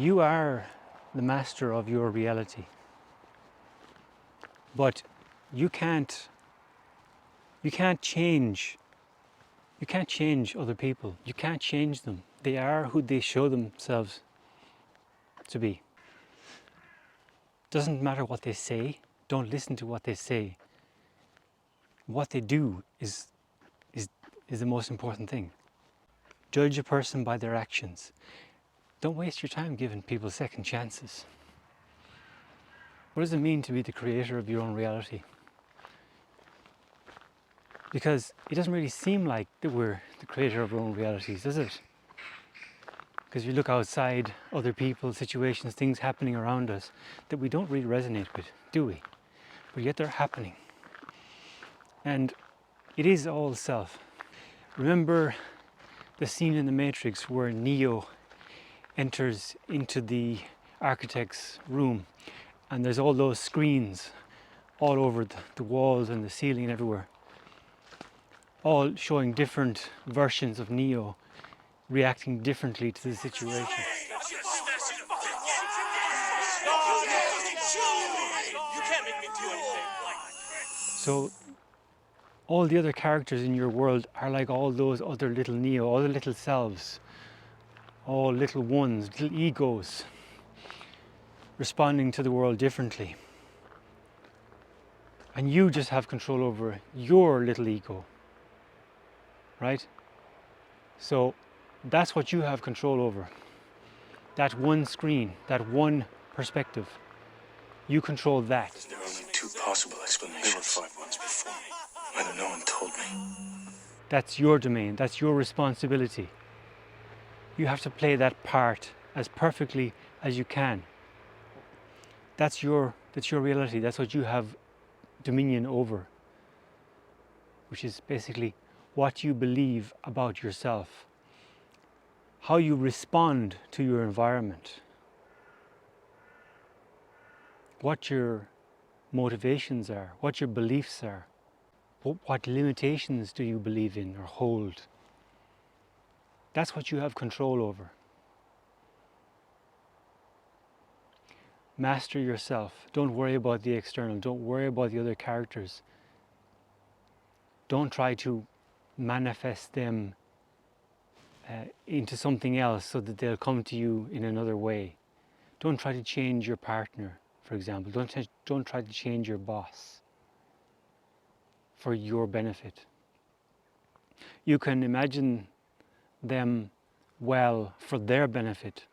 You are the master of your reality, but you can't change other people. You can't change them. They are who they show themselves to be. Doesn't matter what they say. Don't listen to what they say. What they do is the most important thing. Judge a person by their actions. Don't waste your time giving people second chances. What does it mean to be the creator of your own reality? Because it doesn't really seem like that we're the creator of our own realities, does it? Because you look outside, other people, situations, things happening around us that we don't really resonate with, do we? But yet they're happening. And it is all self. Remember the scene in The Matrix where Neo enters into the architect's room and there's all those screens all over the walls and the ceiling and everywhere, all showing different versions of Neo reacting differently to the situation. So all the other characters in your world are like all those other little Neo, all the little selves, all little ones, little egos, responding to the world differently. And you just have control over your little ego, right? So that's what you have control over. That one screen, that one perspective. You control that. There are only two possible explanations. There were 5 months before me. Whether no one told me. That's your domain, that's your responsibility. You have to play that part as perfectly as you can. That's your reality, that's what you have dominion over, which is basically what you believe about yourself, how you respond to your environment, what your motivations are, what your beliefs are, what limitations do you believe in or hold. That's what you have control over. Master yourself. Don't worry about the external. Don't worry about the other characters. Don't try to manifest them into something else so that they'll come to you in another way. Don't try to change your partner, for example. Don't try to change your boss for your benefit. You can imagine them well for their benefit.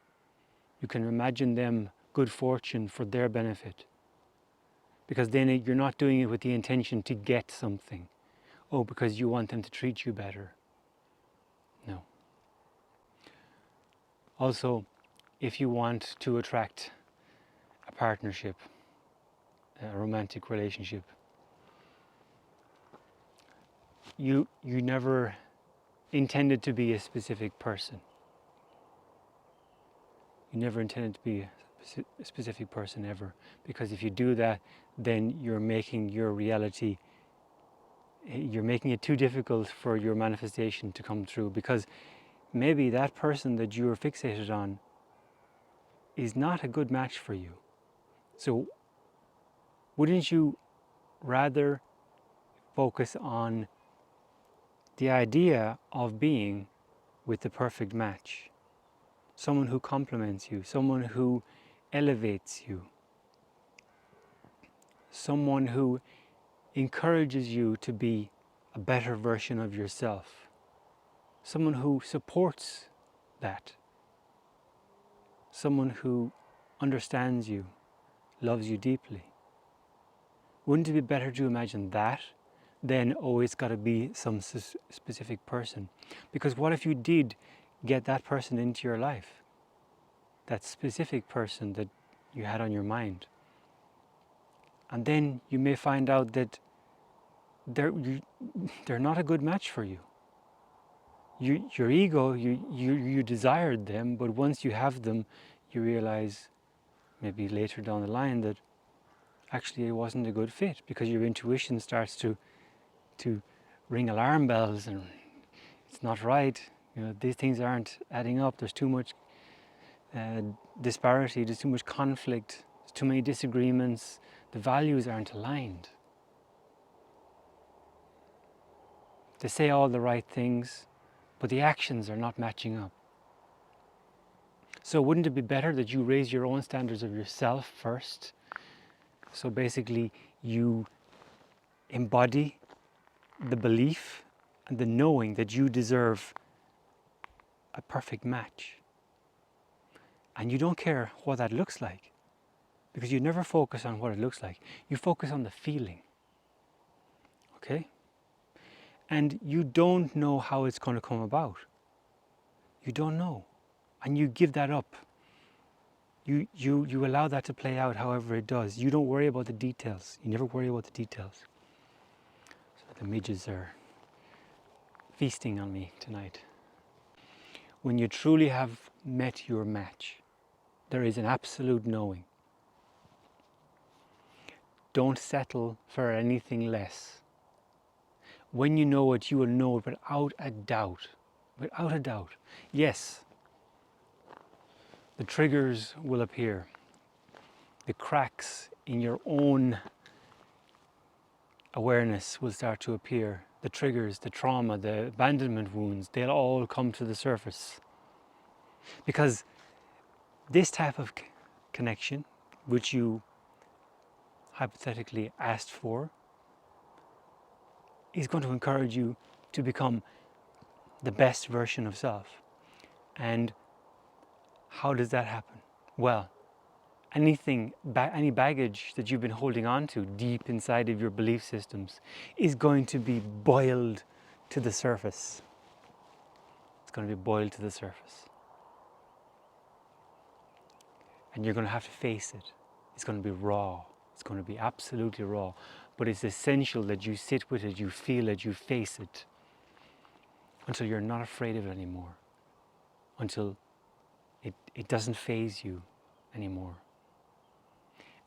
You can imagine them good fortune for their benefit. Because then you're not doing it with the intention to get something. Oh, because you want them to treat you better. No. Also, if you want to attract a partnership, a romantic relationship, you never intended to be a specific person. You never intended to be a specific person ever. Because if you do that, then you're making your reality, you're making it too difficult for your manifestation to come through. Because maybe that person that you're fixated on is not a good match for you. So wouldn't you rather focus on the idea of being with the perfect match? Someone who complements you, someone who elevates you, someone who encourages you to be a better version of yourself, someone who supports that, someone who understands you, loves you deeply. Wouldn't it be better to imagine that than, oh, it's got to be some specific person? Because what if you did get that person into your life, that specific person that you had on your mind, and then you may find out that they're not a good match for you. Your ego, you desired them, but once you have them, you realize maybe later down the line that actually it wasn't a good fit, because your intuition starts to ring alarm bells, and it's not right. You know, these things aren't adding up. There's too much disparity, there's too much conflict, there's too many disagreements, the values aren't aligned. They say all the right things, but the actions are not matching up. So wouldn't it be better that you raise your own standards of yourself first? So basically you embody the belief and the knowing that you deserve a perfect match. And you don't care what that looks like, because you never focus on what it looks like. You focus on the feeling. Okay? And you don't know how it's going to come about. You don't know. And you give that up. You allow that to play out however it does. You don't worry about the details. You never worry about the details. So the midges are feasting on me tonight. When you truly have met your match, there is an absolute knowing. Don't settle for anything less. When you know it, you will know it without a doubt. Without a doubt. Yes, the triggers will appear. The cracks in your own awareness will start to appear. The triggers, the trauma, the abandonment wounds, they'll all come to the surface. Because this type of connection, which you hypothetically asked for, is going to encourage you to become the best version of self. And how does that happen? Well, any baggage that you've been holding on to deep inside of your belief systems is going to be boiled to the surface. It's going to be boiled to the surface. And you're going to have to face it. It's going to be raw. It's going to be absolutely raw. But it's essential that you sit with it, you feel it, you face it, until you're not afraid of it anymore. Until it doesn't faze you anymore.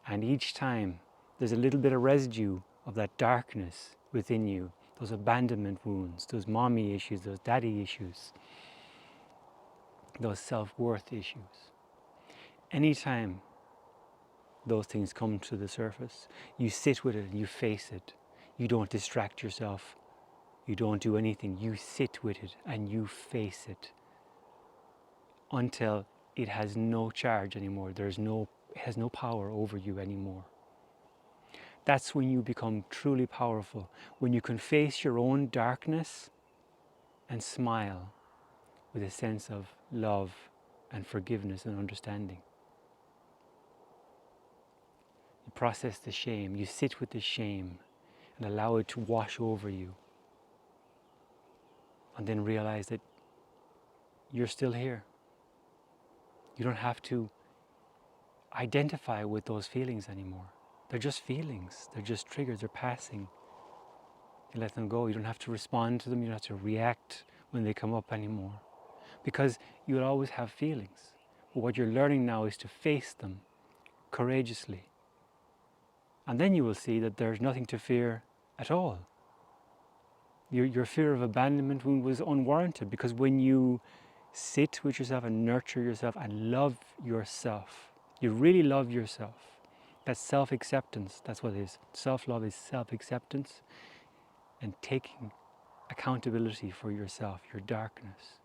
And each time there's a little bit of residue of that darkness within you, those abandonment wounds, those mommy issues, those daddy issues, those self-worth issues. Anytime those things come to the surface, you sit with it and you face it. You don't distract yourself. You don't do anything. You sit with it and you face it until it has no charge anymore. It has no power over you anymore. That's when you become truly powerful, when you can face your own darkness and smile with a sense of love and forgiveness and understanding. You process the shame, you sit with the shame and allow it to wash over you. And then realize that you're still here. You don't have to identify with those feelings anymore. They're just feelings, they're just triggers, they're passing. You let them go. You don't have to respond to them, you don't have to react when they come up anymore. Because you'll always have feelings. But what you're learning now is to face them courageously. And then you will see that there's nothing to fear at all. Your fear of abandonment wound was unwarranted, because when you sit with yourself and nurture yourself and love yourself, you really love yourself. That's self-acceptance. That's what it is. Self-love is self-acceptance and taking accountability for yourself, your darkness.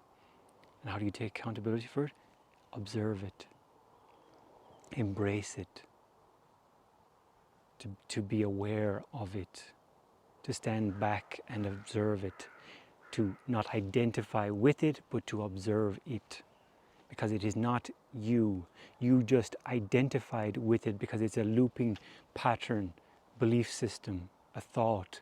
And how do you take accountability for it? Observe it. Embrace it. To be aware of it. To stand back and observe it. To not identify with it, but to observe it. Because it is not you. You just identified with it because it's a looping pattern, belief system, a thought,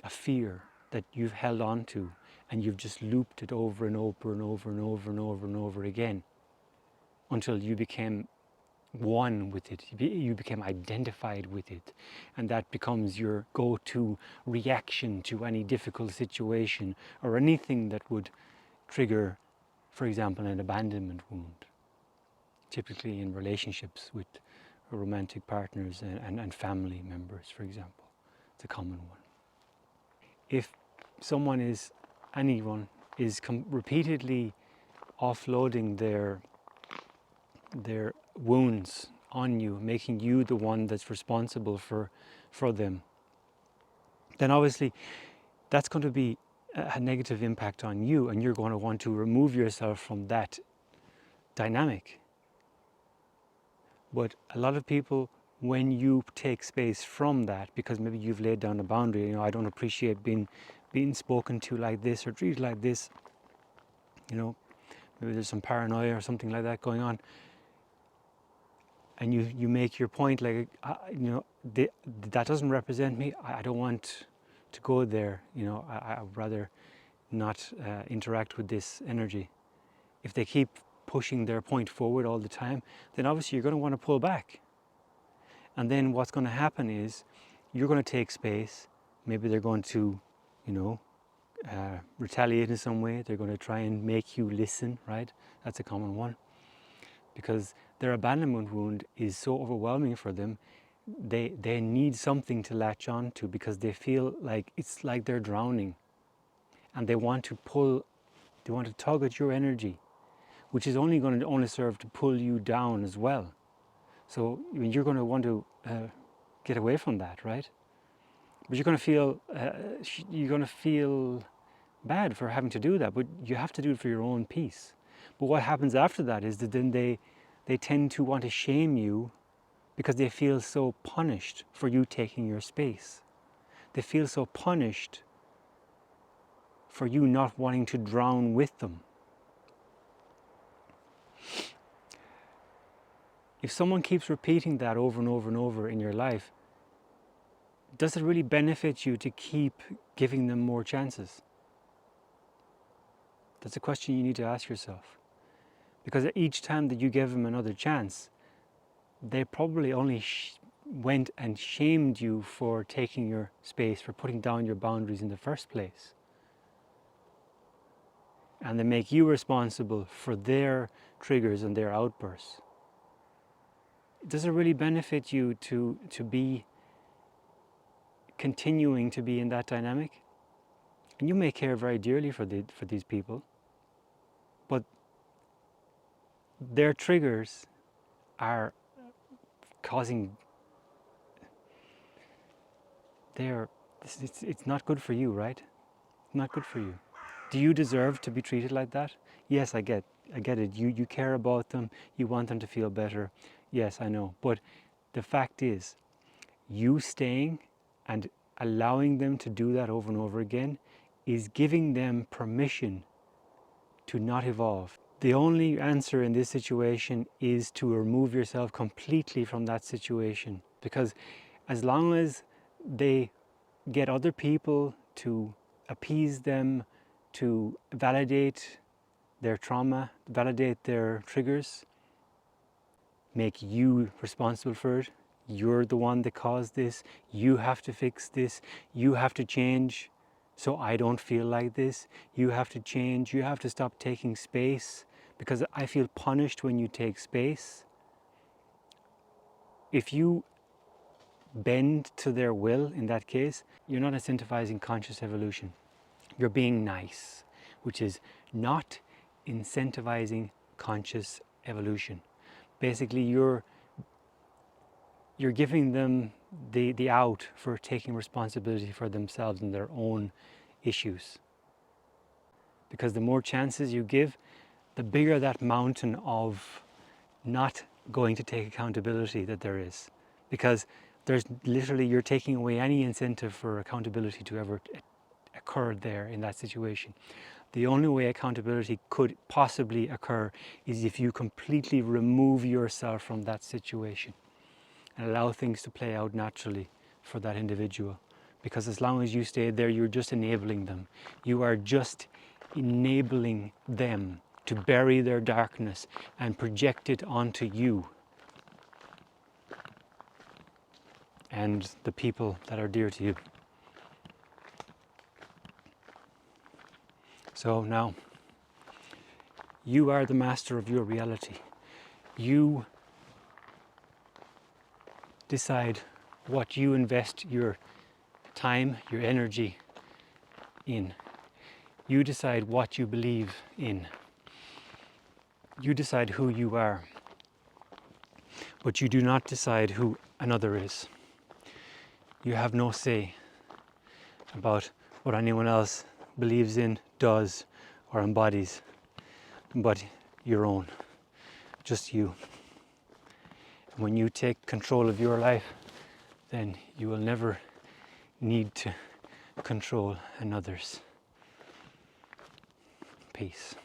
a fear that you've held on to, and you've just looped it over and over and over and over and over and over again until you became one with it. You became identified with it, and that becomes your go-to reaction to any difficult situation or anything that would trigger, for example, an abandonment wound, typically in relationships with romantic partners and family members, for example. It's a common one. If anyone is repeatedly offloading their their wounds on you, making you the one that's responsible for them, then obviously that's going to be a negative impact on you, and you're going to want to remove yourself from that dynamic. But a lot of people, when you take space from that, because maybe you've laid down a boundary, you know, I don't appreciate being spoken to like this or treated like this, you know, maybe there's some paranoia or something like that going on, and you make your point like, you know, that doesn't represent me. I don't want to go there. You know, I'd rather not interact with this energy. If they keep pushing their point forward all the time, then obviously you're going to want to pull back. And then what's going to happen is you're going to take space. Maybe they're going to, you know, retaliate in some way. They're going to try and make you listen, right? That's a common one. Because their abandonment wound is so overwhelming for them, they need something to latch on to, because they feel like it's like they're drowning, and they want to tug at your energy, which is only going to only serve to pull you down as well. So you're going to want to get away from that, right? But you're going to feel bad for having to do that, but you have to do it for your own peace. But what happens after that is that then they tend to want to shame you, because they feel so punished for you taking your space. They feel so punished for you not wanting to drown with them. If someone keeps repeating that over and over and over in your life, does it really benefit you to keep giving them more chances? That's a question you need to ask yourself. Because each time that you give them another chance, they probably only went and shamed you for taking your space, for putting down your boundaries in the first place. And they make you responsible for their triggers and their outbursts. Does it really benefit you to be continuing to be in that dynamic? And you may care very dearly for these people, but their triggers are causing it's not good for you, right? Not good for you. Do you deserve to be treated like that? Yes, I get it. You care about them, you want them to feel better. Yes, I know. But the fact is, you staying and allowing them to do that over and over again is giving them permission to not evolve. The only answer in this situation is to remove yourself completely from that situation, because as long as they get other people to appease them, to validate their trauma, validate their triggers, make you responsible for it, you're the one that caused this, you have to fix this, you have to change so I don't feel like this, you have to change, you have to stop taking space because I feel punished when you take space. If you bend to their will in that case, you're not incentivizing conscious evolution. You're being nice, which is not incentivizing conscious evolution. Basically, you're giving them the out for taking responsibility for themselves and their own issues. Because the more chances you give, the bigger that mountain of not going to take accountability that there is. Because there's literally, you're taking away any incentive for accountability to ever occur there in that situation. The only way accountability could possibly occur is if you completely remove yourself from that situation and allow things to play out naturally for that individual. Because as long as you stay there, you're just enabling them. You are just enabling them to bury their darkness and project it onto you and the people that are dear to you. So now, you are the master of your reality. You decide what you invest your time, your energy in. You decide what you believe in. You decide who you are. but you do not decide who another is. You have no say about what anyone else believes in, does, or embodies, but your own, just you. And when you take control of your life, then you will never need to control another's. Peace.